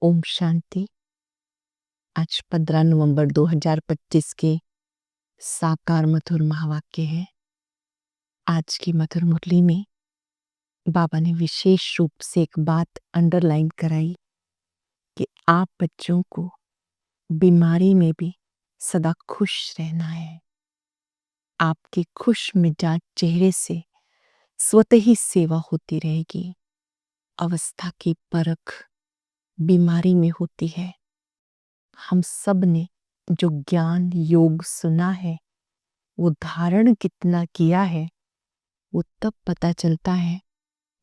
ओम शांति। आज 15 नवंबर 2025 के साकार मधुर महावाक्य है। आज की मधुर मुरली में बाबा ने विशेष रूप से एक बात अंडरलाइन कराई कि आप बच्चों को बीमारी में भी सदा खुश रहना है। आपके खुश मिजाज चेहरे से स्वतः ही सेवा होती रहेगी। अवस्था की परख बीमारी में होती है। हम सब ने जो ज्ञान योग सुना है वो धारण कितना किया है वो तब पता चलता है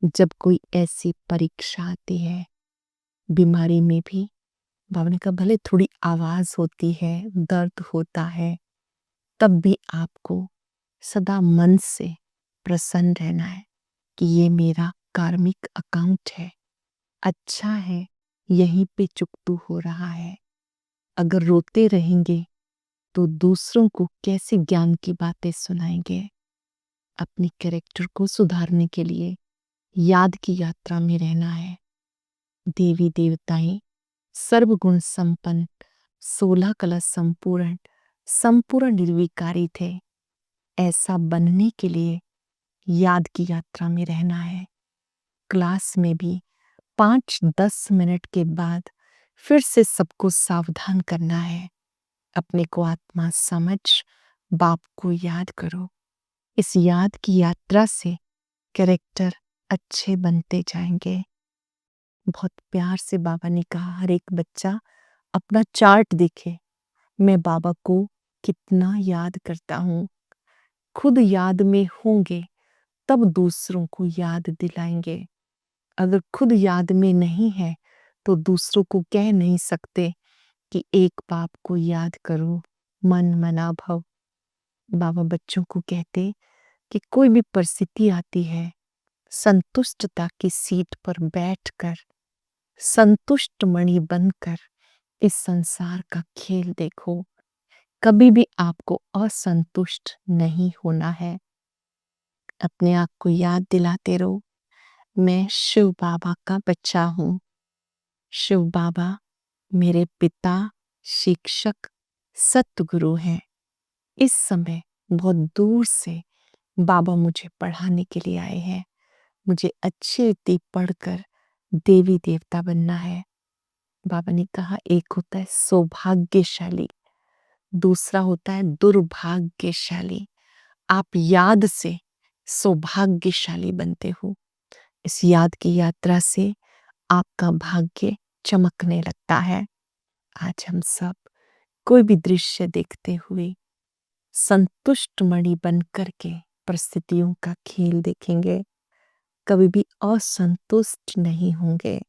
जब कोई ऐसी परीक्षा आती है। बीमारी में भी बाबा ने कहा भले थोड़ी आवाज होती है, दर्द होता है, तब भी आपको सदा मन से प्रसन्न रहना है कि ये मेरा कार्मिक अकाउंट है, अच्छा है, यहीं पे चुकतू हो रहा है। अगर रोते रहेंगे तो दूसरों को कैसे ज्ञान की बातें सुनाएंगे। अपनी कैरेक्टर को सुधारने के लिए याद की यात्रा में रहना है। देवी देवताएं सर्वगुण संपन्न, 16 कला संपूर्ण, संपूर्ण निर्विकारी थे। ऐसा बनने के लिए याद की यात्रा में रहना है। क्लास में भी 5-10 मिनट के बाद फिर से सबको सावधान करना है। अपने को आत्मा समझ बाप को याद करो। इस याद की यात्रा से कैरेक्टर अच्छे बनते जाएंगे। बहुत प्यार से बाबा ने कहा हर एक बच्चा अपना चार्ट देखे, मैं बाबा को कितना याद करता हूँ। खुद याद में होंगे तब दूसरों को याद दिलाएंगे। अगर खुद याद में नहीं है तो दूसरों को कह नहीं सकते कि एक बाप को याद करो, मन मना भव। बाबा बच्चों को कहते कि कोई भी परिस्थिति आती है, संतुष्टता की सीट पर बैठकर संतुष्ट मणि बनकर इस संसार का खेल देखो। कभी भी आपको असंतुष्ट नहीं होना है। अपने आप को याद दिलाते रहो, मैं शिव बाबा का बच्चा हूँ। शिव बाबा मेरे पिता, शिक्षक, सतगुरु हैं। इस समय बहुत दूर से बाबा मुझे पढ़ाने के लिए आए हैं। मुझे अच्छी रीति पढ़कर देवी देवता बनना है। बाबा ने कहा एक होता है सौभाग्यशाली, दूसरा होता है दुर्भाग्यशाली। आप याद से सौभाग्यशाली बनते हो। इस याद की यात्रा से आपका भाग्य चमकने लगता है। आज हम सब कोई भी दृश्य देखते हुए संतुष्ट मणि बन करके परिस्थितियों का खेल देखेंगे। कभी भी असंतुष्ट नहीं होंगे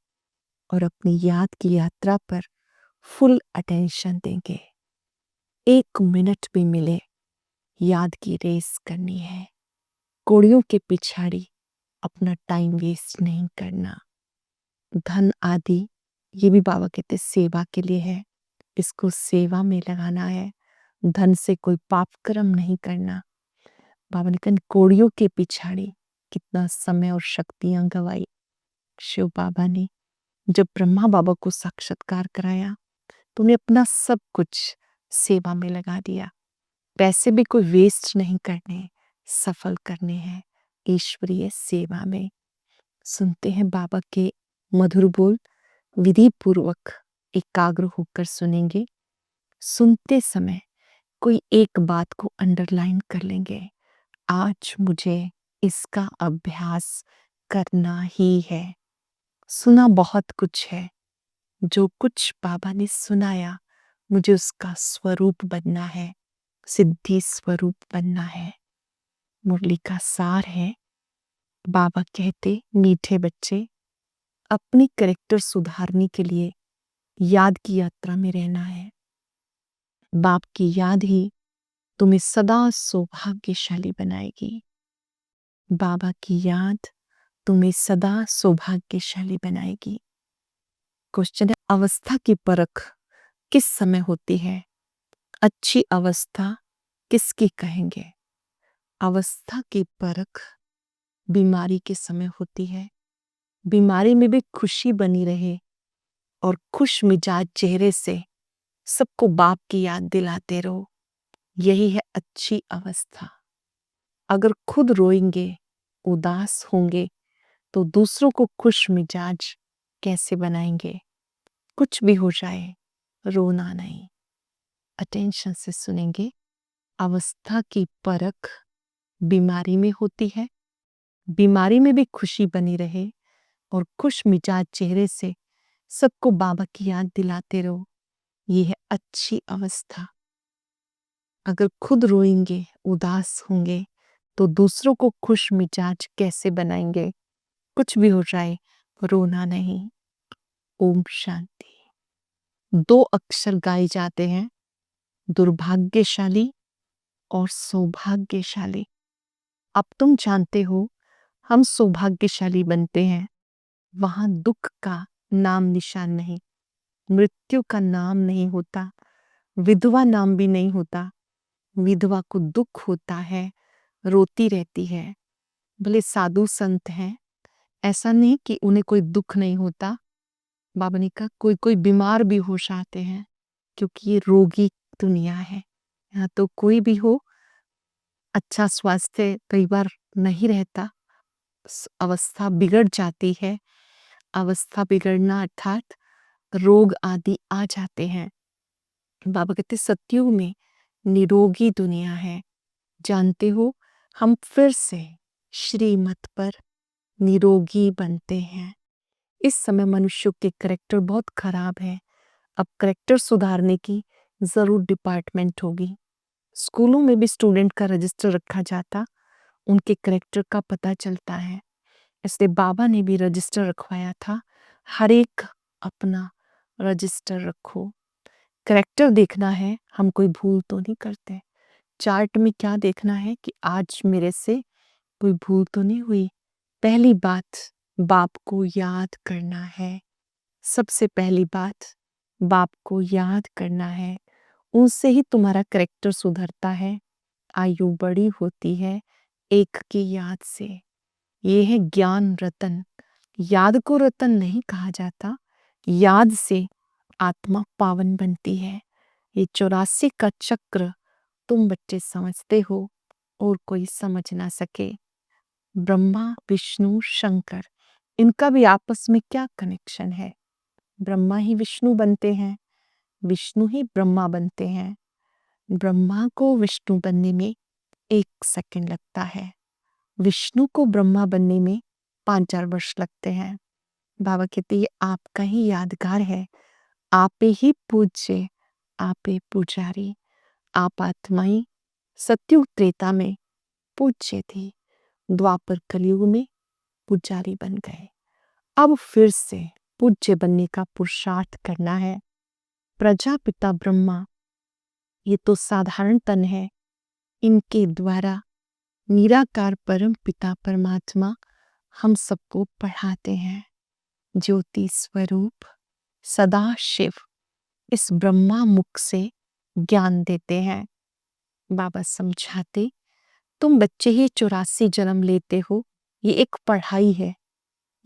और अपनी याद की यात्रा पर फुल अटेंशन देंगे। 1 मिनट भी मिले याद की रेस करनी है। कोड़ियों के पिछाड़ी अपना टाइम वेस्ट नहीं करना। धन आदि ये भी बाबा कहते सेवा के लिए है, इसको सेवा में लगाना है। धन से कोई पाप कर्म नहीं करना। बाबा ने कहा कोड़ियों के पिछाड़ी कितना समय और शक्तियां गवाई। शिव बाबा ने जब ब्रह्मा बाबा को साक्षात्कार कराया तो उन्हें अपना सब कुछ सेवा में लगा दिया। पैसे भी कोई वेस्ट नहीं करने, सफल करने हैं ईश्वरीय सेवा में। सुनते हैं बाबा के मधुर बोल, विधि पूर्वक एकाग्र होकर सुनेंगे। सुनते समय कोई एक बात को अंडरलाइन कर लेंगे, आज मुझे इसका अभ्यास करना ही है। सुना बहुत कुछ है, जो कुछ बाबा ने सुनाया मुझे उसका स्वरूप बनना है, सिद्धि स्वरूप बनना है। मुरली का सार है, बाबा कहते मीठे बच्चे अपनी कैरेक्टर सुधारने के लिए याद की यात्रा में रहना है। बाप की याद ही तुम्हें सदा सौभाग्यशाली बनाएगी। बाबा की याद तुम्हें सदा सौभाग्यशाली बनाएगी। क्वेश्चन है अवस्था की परख किस समय होती है? अच्छी अवस्था किसकी कहेंगे? अवस्था की परख बीमारी के समय होती है। बीमारी में भी खुशी बनी रहे और खुश मिजाज चेहरे से सबको बाप की याद दिलाते रहो। यही है अच्छी अवस्था। अगर खुद रोएंगे, उदास होंगे, तो दूसरों को खुश मिजाज कैसे बनाएंगे? कुछ भी हो जाए, रोना नहीं। अटेंशन से सुनेंगे। अवस्था की परख बीमारी में होती है। बीमारी में भी खुशी बनी रहे और खुश मिजाज चेहरे से सबको बाबा की याद दिलाते रहो। ये है अच्छी अवस्था। अगर खुद रोएंगे, उदास होंगे, तो दूसरों को खुश मिजाज कैसे बनाएंगे? कुछ भी हो जाए, रोना नहीं। ओम शांति। 2 अक्षर गाए जाते हैं, दुर्भाग्यशाली और सौभाग्यशाली। अब तुम जानते हो, हम सौभाग्यशाली बनते हैं, वहां दुख का नाम निशान नहीं, मृत्यु का नाम नहीं होता, विधवा नाम भी नहीं होता। विधवा को दुख होता है, रोती रहती है। भले साधु संत हैं, ऐसा नहीं कि उन्हें कोई दुख नहीं होता। बाबा ने कहा कोई कोई बीमार भी हो जाते हैं, क्योंकि ये रोगी दुनिया है। यहाँ तो कोई भी हो, अच्छा स्वास्थ्य कई बार नहीं रहता, अवस्था बिगड़ जाती है। अवस्था बिगड़ना अर्थात रोग आदि आ जाते हैं। बाबा कहते सतयुग में निरोगी दुनिया है। जानते हो, हम फिर से श्रीमत पर निरोगी बनते हैं। इस समय मनुष्यों के करैक्टर बहुत खराब है। अब करैक्टर सुधारने की जरूर डिपार्टमेंट होगी। स्कूलों में भी स्टूडेंट का रजिस्टर रखा जाता, उनके करैक्टर का पता चलता है। इसलिए बाबा ने भी रजिस्टर रखवाया था। हर एक अपना रजिस्टर रखो। करैक्टर देखना है, हम कोई भूल तो नहीं करते। चार्ट में क्या देखना है कि आज मेरे से कोई भूल तो नहीं हुई। पहली बात, बाप को याद करना है। सबसे पहली बात, बाप को याद करना है। उनसे ही तुम्हारा करैक्टर सुधरता है। आयु बड़ी होती है एक की याद से। ये है ज्ञान रतन। याद को रतन नहीं कहा जाता, याद से आत्मा पावन बनती है। ये 84 का चक्र तुम बच्चे समझते हो और कोई समझ ना सके। ब्रह्मा विष्णु शंकर, इनका भी आपस में क्या कनेक्शन है? ब्रह्मा ही विष्णु बनते हैं, विष्णु ही ब्रह्मा बनते हैं। ब्रह्मा को विष्णु बनने में 1 सेकंड लगता है, विष्णु को ब्रह्मा बनने में 5-4 वर्ष लगते हैं। बाबा कहते ये आपका ही यादगार है। आपे ही पूज्य, आपे पुजारी। आप आत्माएं सतयुग त्रेता में पूज्य थी, द्वापर कलयुग में पुजारी बन गए। अब फिर से पूज्य बनने का पुरुषार्थ करना है। प्रजापिता ब्रह्मा ये तो साधारण तन है, इनके द्वारा निराकार परम पिता परमात्मा हम सबको पढ़ाते हैं। ज्योति स्वरूप सदा शिव इस ब्रह्मा मुख से ज्ञान देते हैं। बाबा समझाते, तुम बच्चे ही 84 जन्म लेते हो, ये एक पढ़ाई है।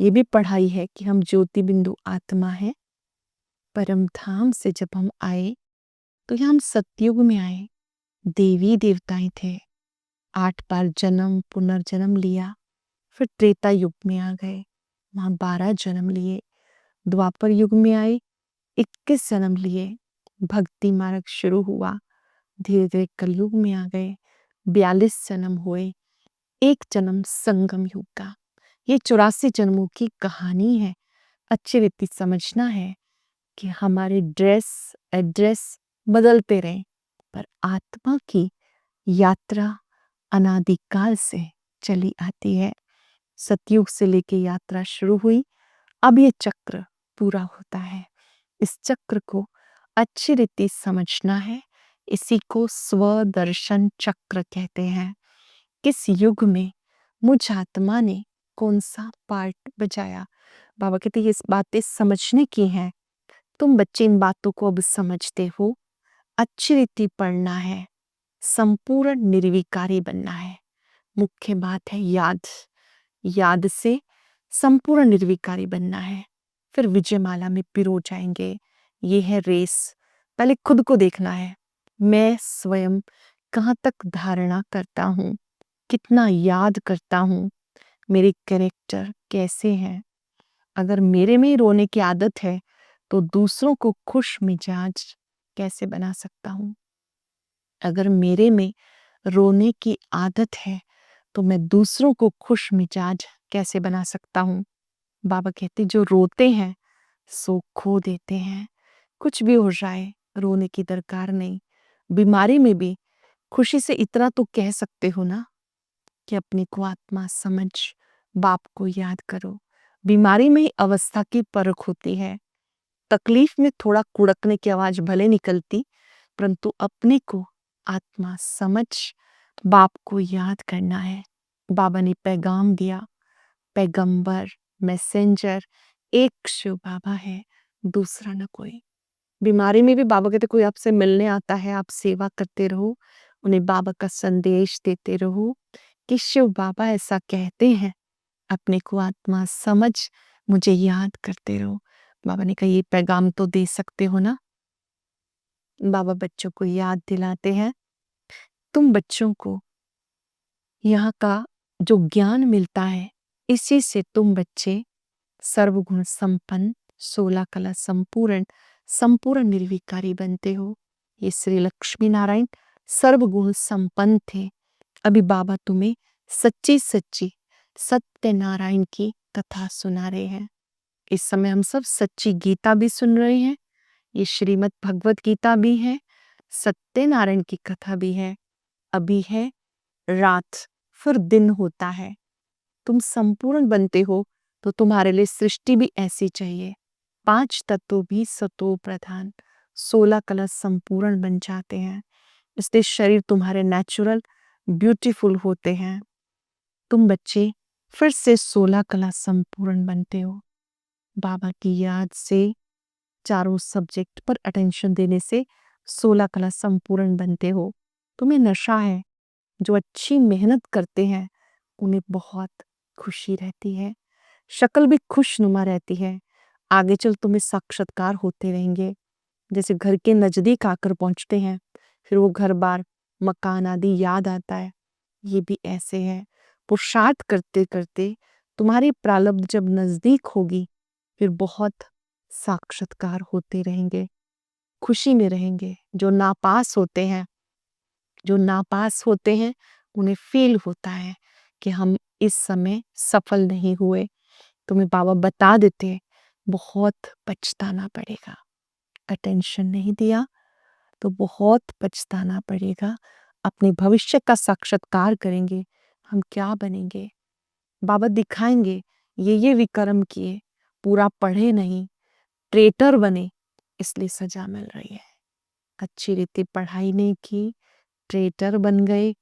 ये भी पढ़ाई है कि हम ज्योति बिंदु आत्मा है। परम धाम से जब हम आए तो यहाँ हम सतयुग में आए। देवी देवताएं थे, 8 बार जन्म पुनर्जन्म लिया, फिर त्रेता युग में आ गए, वहां 12 जन्म लिए। द्वापर युग में आए, 21 जन्म लिए, भक्ति मार्ग शुरू हुआ। धीरे धीरे कलयुग में आ गए, 42 जन्म हुए, 1 जन्म संगम युग का। ये 84 जन्मों की कहानी है। अच्छी रीति समझना है कि हमारे ड्रेस एड्रेस बदलते रहे, पर आत्मा की यात्रा अनादिकाल से चली आती है। सतयुग से लेके यात्रा शुरू हुई, अब ये चक्र पूरा होता है। इस चक्र को अच्छी रीति समझना है। इसी को स्वदर्शन चक्र कहते हैं। किस युग में मुझ आत्मा ने कौन सा पार्ट बजाया? बाबा कहते ये बातें समझने की हैं। तुम बच्चे इन बातों को अब समझते हो। अच्छी रीति पढ़ना है, संपूर्ण निर्विकारी बनना है। मुख्य बात है याद, याद से संपूर्ण निर्विकारी बनना है। फिर विजयमाला में पिरो जाएंगे। ये है रेस। पहले खुद को देखना है, मैं स्वयं कहाँ तक धारणा करता हूँ, कितना याद करता हूँ, मेरे कैरेक्टर कैसे हैं। अगर मेरे में ही रोने की आदत है तो दूसरों को खुश मिजाज कैसे बना सकता हूँ। अगर मेरे में रोने की आदत है तो मैं दूसरों को खुश मिजाज कैसे बना सकता हूँ। बाबा कहते जो रोते हैं सो खो देते हैं। कुछ भी हो जाए रोने की दरकार नहीं। बीमारी में भी खुशी से इतना तो कह सकते हो ना कि अपने को आत्मा समझ, बाप को याद करो। बीमारी में ही अवस्था की परख होती है। तकलीफ में थोड़ा कुड़कने की आवाज भले निकलती, परंतु अपने को आत्मा समझ, बाप को याद करना है। बाबा ने पैगाम दिया, पैगंबर, मैसेंजर एक शिव बाबा है, दूसरा न कोई। बीमारी में भी बाबा कहते कोई आपसे मिलने आता है, आप सेवा करते रहो, उन्हें बाबा का संदेश देते रहो कि शिव बाबा ऐसा कहते हैं, अपने को आत्मा समझ, मुझे याद करते रहो। बाबा ने कहा ये पैगाम तो दे सकते हो ना। बाबा बच्चों को याद दिलाते हैं, तुम बच्चों को यहाँ का जो ज्ञान मिलता है, इसी से तुम बच्चे सर्वगुण संपन्न, 16 कला संपूर्ण, संपूर्ण निर्विकारी बनते हो। ये श्री लक्ष्मी नारायण सर्वगुण संपन्न थे। अभी बाबा तुम्हें सच्ची सच्ची सत्यनारायण की कथा सुना रहे हैं। इस समय हम सब सच्ची गीता भी सुन रहे हैं, ये श्रीमद् भगवत गीता भी है, सत्यनारायण की कथा भी है। अभी है रात, फिर दिन होता है। तुम संपूर्ण बनते हो तो तुम्हारे लिए सृष्टि भी ऐसी चाहिए। 5 तत्व भी सतो प्रधान, 16 कलश संपूर्ण बन जाते हैं। इसलिए शरीर तुम्हारे नेचुरल ब्यूटीफुल होते हैं। तुम बच्चे फिर से 16 कला संपूर्ण बनते हो। बाबा की याद से चारों सब्जेक्ट पर अटेंशन देने से 16 कला संपूर्ण बनते हो। तुम्हें नशा है, जो अच्छी मेहनत करते हैं उन्हें बहुत खुशी रहती है, शक्ल भी खुशनुमा रहती है। आगे चल तुम्हें साक्षात्कार होते रहेंगे। जैसे घर के नजदीक आकर पहुंचते हैं, फिर वो घर बार मकान आदि याद आता है। ये भी ऐसे है, पुरुषार्थ करते करते तुम्हारी प्रारब्ध जब नजदीक होगी, फिर बहुत साक्षात्कार होते रहेंगे, खुशी में रहेंगे। जो नापास होते हैं उन्हें फील होता है कि हम इस समय सफल नहीं हुए। तुम्हें बाबा बता देते हैं बहुत पछताना पड़ेगा, अटेंशन नहीं दिया तो बहुत पछताना पड़ेगा। अपने भविष्य का साक्षात्कार करेंगे, हम क्या बनेंगे। बाबा दिखाएंगे ये विक्रम किए, पूरा पढ़े नहीं, ट्रेटर बने, इसलिए सजा मिल रही है। अच्छी रीति पढ़ाई नहीं की, ट्रेटर बन गए,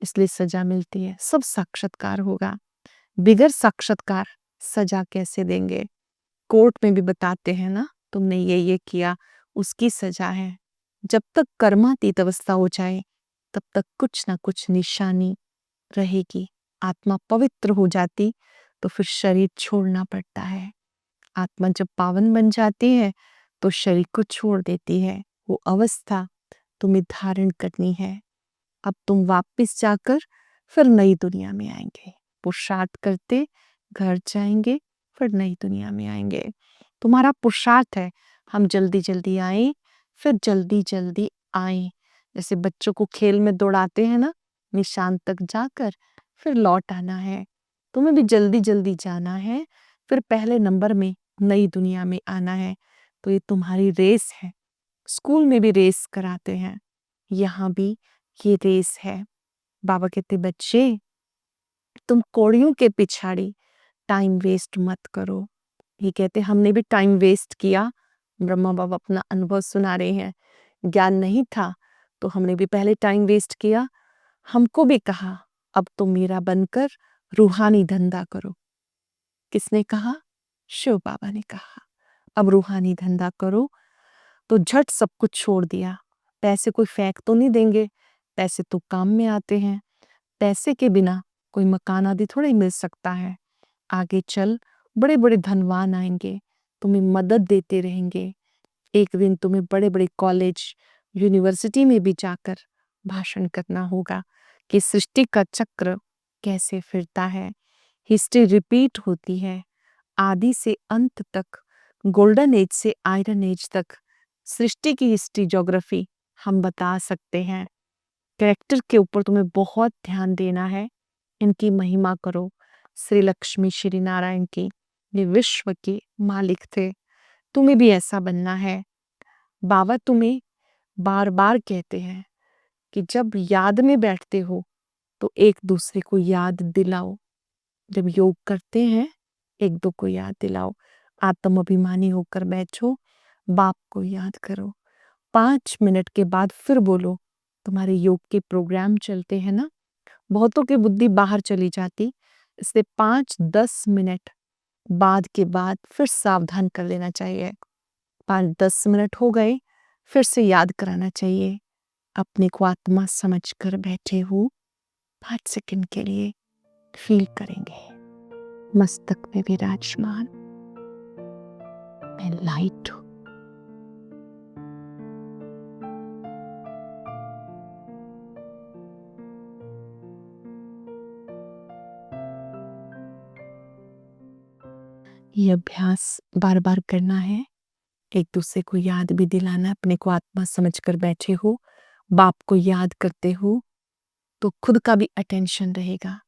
इसलिए सजा मिलती है। सब साक्षात्कार होगा। बिगर साक्षात्कार सजा कैसे देंगे। कोर्ट में भी बताते हैं ना, तुमने ये किया, उसकी सजा है। जब तक कर्मातीत अवस्था हो जाए तब तक कुछ ना कुछ निशानी रहेगी। आत्मा पवित्र हो जाती तो फिर शरीर छोड़ना पड़ता है। आत्मा जब पावन बन जाती है तो शरीर को छोड़ देती है। वो अवस्था तुम्हें धारण करनी है। अब तुम वापस जाकर फिर नई दुनिया में आएंगे, पुरुषार्थ करते घर जाएंगे, फिर नई दुनिया में आएंगे। तुम्हारा पुरुषार्थ है हम जल्दी जल्दी आए, फिर जल्दी जल्दी आए। जैसे बच्चों को खेल में दौड़ाते हैं ना, निशान तक जाकर फिर लौट आना है। तुम्हें भी जल्दी जल्दी जाना है, फिर पहले नंबर में नई दुनिया में आना है। तो ये तुम्हारी रेस है। स्कूल में भी रेस कराते हैं, यहाँ भी ये रेस है। बाबा कहते बच्चे तुम कौड़ियों के पिछाड़ी टाइम वेस्ट मत करो। ये कहते हमने भी टाइम वेस्ट किया। ब्रह्मा बाबा अपना अनुभव सुना रहे हैं। ज्ञान नहीं था तो हमने भी पहले टाइम वेस्ट किया। हमको भी कहा अब तुम मेरा बनकर रूहानी धंधा करो। किसने कहा? शिव बाबा ने कहा अब रूहानी धंधा करो। तो झट सब कुछ छोड़ दिया। पैसे कोई फेंक तो नहीं देंगे, पैसे तो काम में आते हैं। पैसे के बिना कोई मकान आदि थोड़ा ही मिल सकता है। आगे चल बड़े बड़े धनवान आएंगे, तुम्हें मदद देते रहेंगे। एक दिन तुम्हें बड़े-बड़े कॉलेज, यूनिवर्सिटी में भी जाकर भाषण करना होगा कि सृष्टि का चक्र कैसे फिरता है, हिस्ट्री रिपीट होती है, आदि से अंत तक, गोल्डन एज से आयरन एज तक सृष्टि की हिस्ट्री, ज्योग्राफी हम बता सकते हैं। कैरेक्टर के ऊपर तुम्हें बहुत ध्यान देना है, इनकी महिमा करो। श्री लक्ष्मी श्री नारायण की, ये विश्व के मालिक थे, तुम्हें भी ऐसा बनना है। बाबा तुम्हें बार बार कहते हैं कि जब याद में बैठते हो तो एक दूसरे को याद दिलाओ। जब योग करते हैं एक दो को याद दिलाओ। आत्म अभिमानी होकर बैठो, बाप को याद करो। 5 मिनट के बाद फिर बोलो। तुम्हारे योग के प्रोग्राम चलते हैं ना, बहुतों की बुद्धि बाहर चली जाती, इसलिए 5-10 मिनट बाद के बाद फिर सावधान कर लेना चाहिए। 5-10 मिनट हो गए, फिर से याद कराना चाहिए। अपने को आत्मा समझकर बैठे हो, 5 सेकंड के लिए फील करेंगे मस्तक में विराजमान मैं लाइट हूं। ये अभ्यास बार बार करना है, एक दूसरे को याद भी दिलाना। अपने को आत्मा समझकर बैठे हो, बाप को याद करते हो, तो खुद का भी अटेंशन रहेगा।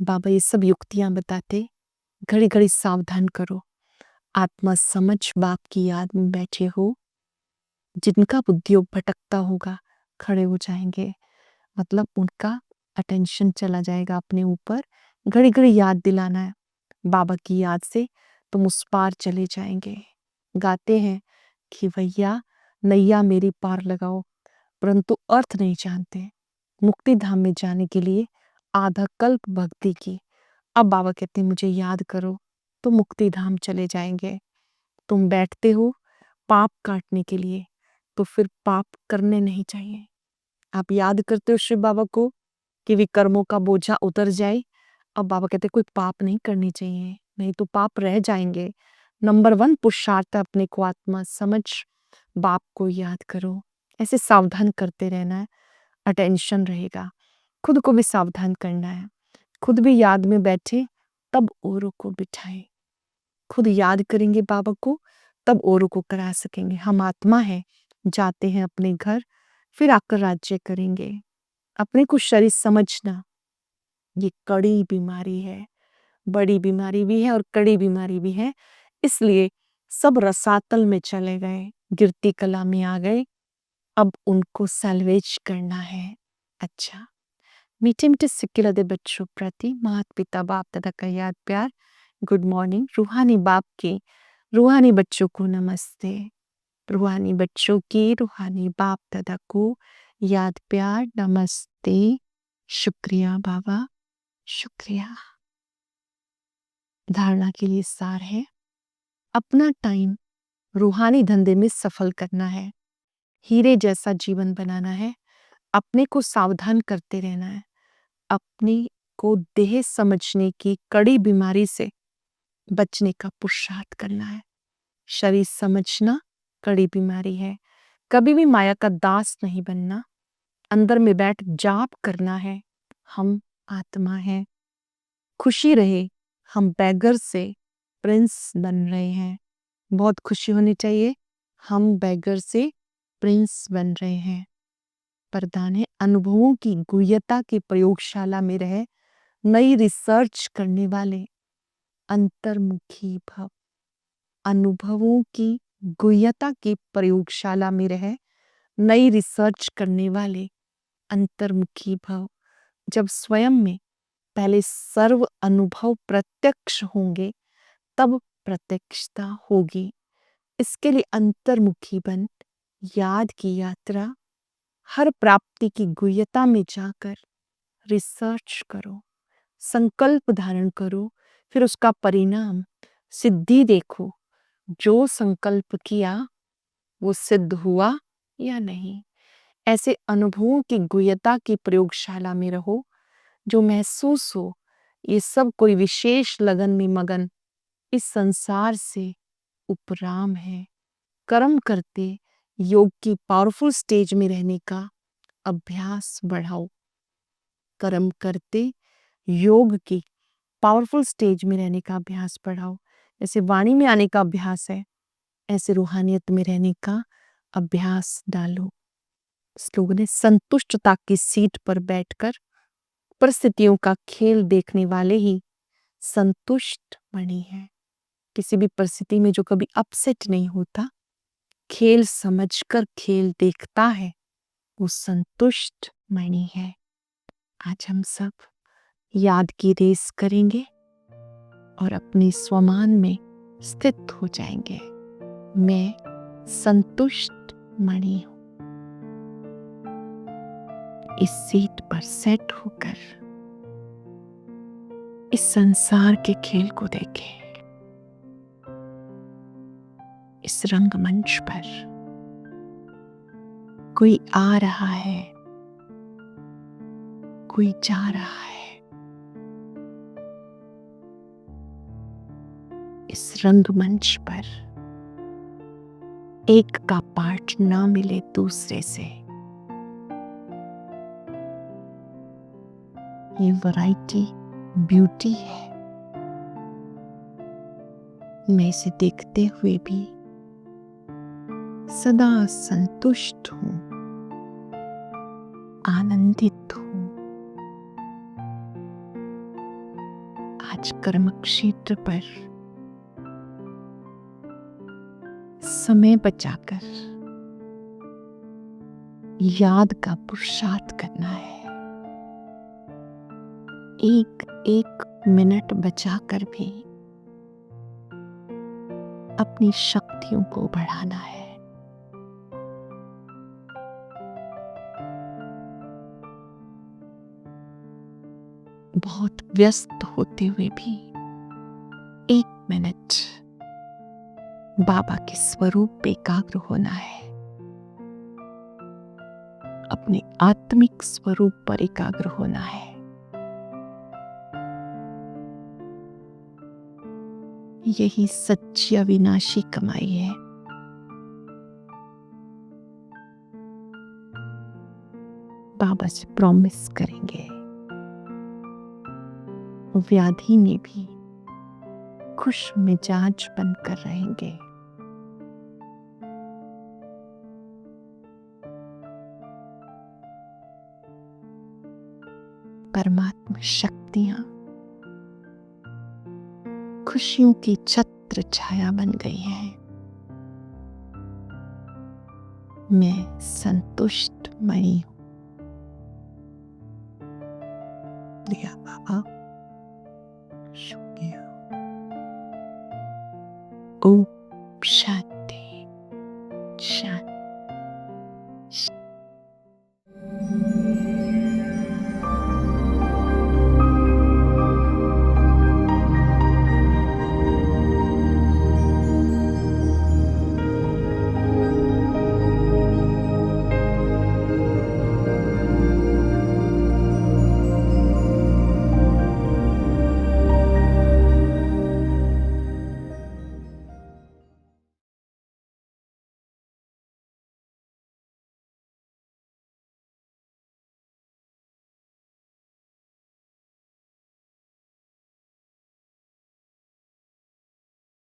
बाबा ये सब युक्तियां बताते, घड़ी घड़ी सावधान करो। आत्मा समझ बाप की याद में बैठे हो, जिनका बुद्धियोग भटकता होगा खड़े हो जाएंगे, मतलब उनका अटेंशन चला जाएगा अपने ऊपर। घड़ी घड़ी याद दिलाना है, बाबा की याद से तुम उस पार चले जाएंगे। गाते हैं कि भैया नैया मेरी पार लगाओ, परंतु अर्थ नहीं जानते। मुक्ति धाम में जाने के लिए आधा कल्प भक्ति की। अब बाबा कहते हैं मुझे याद करो तो मुक्ति धाम चले जाएंगे। तुम बैठते हो पाप काटने के लिए, तो फिर पाप करने नहीं चाहिए। आप याद करते हो शिव बाबा को कि विकर्मों का बोझा उतर जाए। अब बाबा कहते कोई पाप नहीं करनी चाहिए, नहीं तो पाप रह जाएंगे। नंबर 1 पुरुषार्थ अपने को आत्मा समझ, बाप को याद करो। ऐसे सावधान करते रहना है, अटेंशन रहेगा। खुद को भी सावधान करना है, खुद भी याद में बैठे तब औरों को बिठाए। खुद याद करेंगे बाबा को तब औरों को करा सकेंगे। हम आत्मा है, जाते हैं अपने घर, फिर आकर राज्य करेंगे। अपने को शरीर समझना ये कड़ी बीमारी है, बड़ी बीमारी भी है और कड़ी बीमारी भी है। इसलिए सब रसातल में चले गए, गिरती कला में आ गए। अब उनको सैल्वेज करना है। अच्छा, मीठे मीठे सिक्के लदे बच्चों प्रति माता पिता बाप दादा का याद प्यार। Good morning. रूहानी बाप के रूहानी बच्चों को नमस्ते। रूहानी बच्चों की रूहानी बाप दादा को याद प्यार नमस्ते। शुक्रिया बाबा, शुक्रिया। धारणा के लिए सार है, अपना टाइम रूहानी धंधे में सफल करना है, हीरे जैसा जीवन बनाना है, अपने को सावधान करते रहना है, अपने को देह समझने की कड़ी बीमारी से बचने का पुरुषार्थ करना है। शरीर समझना कड़ी बीमारी है, कभी भी माया का दास नहीं बनना। अंदर में बैठ जाप करना है, हम आत्मा है। खुशी रहे, हम बैगर से प्रिंस बन रहे हैं। बहुत खुशी होनी चाहिए, हम बैगर से प्रिंस बन रहे हैं। वरदान है अनुभवों की गुह्यता की प्रयोगशाला में रहे, नई रिसर्च करने वाले अंतर्मुखी भव। अनुभवों की गुह्यता की प्रयोगशाला में रहे, नई रिसर्च करने वाले अंतर्मुखी भव। जब स्वयं में पहले सर्व अनुभव प्रत्यक्ष होंगे, तब प्रत्यक्षता होगी। इसके लिए अंतर्मुखी बन, याद की यात्रा, हर प्राप्ति की गुह्यता में जाकर रिसर्च करो, संकल्प धारण करो, फिर उसका परिणाम सिद्धि देखो। जो संकल्प किया वो सिद्ध हुआ या नहीं। ऐसे अनुभवों की गुह्यता की प्रयोगशाला में रहो, जो महसूस हो ये सब कोई विशेष लगन में मगन इस संसार से उपराम है। कर्म करते योग की पावरफुल स्टेज में रहने का अभ्यास बढ़ाओ। कर्म करते योग की पावरफुल स्टेज में रहने का अभ्यास बढ़ाओ। जैसे वाणी में आने का अभ्यास है, ऐसे रूहानियत में रहने का अभ्यास डालो। स्लोगन है, संतुष्टता की सीट पर बैठकर परिस्थितियों का खेल देखने वाले ही संतुष्ट मणि है। किसी भी परिस्थिति में जो कभी अपसेट नहीं होता, खेल समझकर खेल देखता है, वो संतुष्ट मणि है। आज हम सब याद की रेस करेंगे और अपने स्वमान में स्थित हो जाएंगे। मैं संतुष्ट मणि हूं। इस सीट पर सेट होकर इस संसार के खेल को देखें। इस रंगमंच पर कोई आ रहा है, कोई जा रहा है। इस रंगमंच पर एक का पार्ट ना मिले दूसरे से। ये वैरायटी ब्यूटी है। मैं इसे देखते हुए भी सदा संतुष्ट हूं, आनंदित हूं। आज कर्म क्षेत्र पर समय बचाकर याद का पुरुषार्थ करना है। एक एक मिनट बचाकर भी अपनी शक्तियों को बढ़ाना है। बहुत व्यस्त होते हुए भी एक मिनट बाबा के स्वरूप पे एकाग्र होना है। अपने आत्मिक स्वरूप पर एकाग्र होना है। यही सच्ची अविनाशी कमाई है। बाबा से प्रॉमिस करेंगे, व्याधि में भी खुश मिजाज बनकर रहेंगे। परमात्मा शक्तियां खुशियों की छत्र छाया बन गई है। मैं संतुष्ट मणि हूं। लिया बाबा, शुक्रिया। ओम शांति शांति।